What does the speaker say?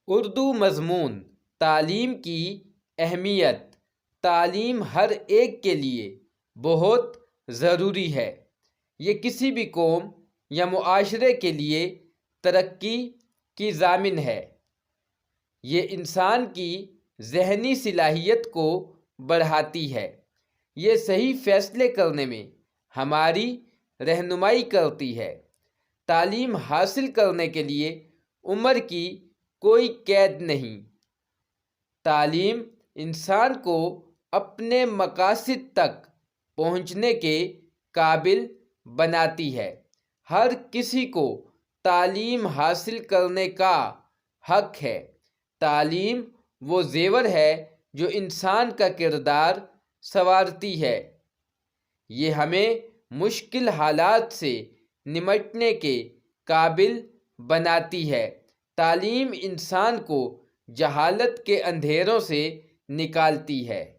اردو مضمون: تعلیم کی اہمیت۔ تعلیم ہر ایک کے لیے بہت ضروری ہے۔ یہ کسی بھی قوم یا معاشرے کے لیے ترقی کی ضامن ہے۔ یہ انسان کی ذہنی صلاحیت کو بڑھاتی ہے۔ یہ صحیح فیصلے کرنے میں ہماری رہنمائی کرتی ہے۔ تعلیم حاصل کرنے کے لیے عمر کی کوئی قید نہیں۔ تعلیم انسان کو اپنے مقاصد تک پہنچنے کے قابل بناتی ہے۔ ہر کسی کو تعلیم حاصل کرنے کا حق ہے۔ تعلیم وہ زیور ہے جو انسان کا کردار سنوارتی ہے۔ یہ ہمیں مشکل حالات سے نمٹنے کے قابل بناتی ہے۔ تعلیم انسان کو جہالت کے اندھیروں سے نکالتی ہے۔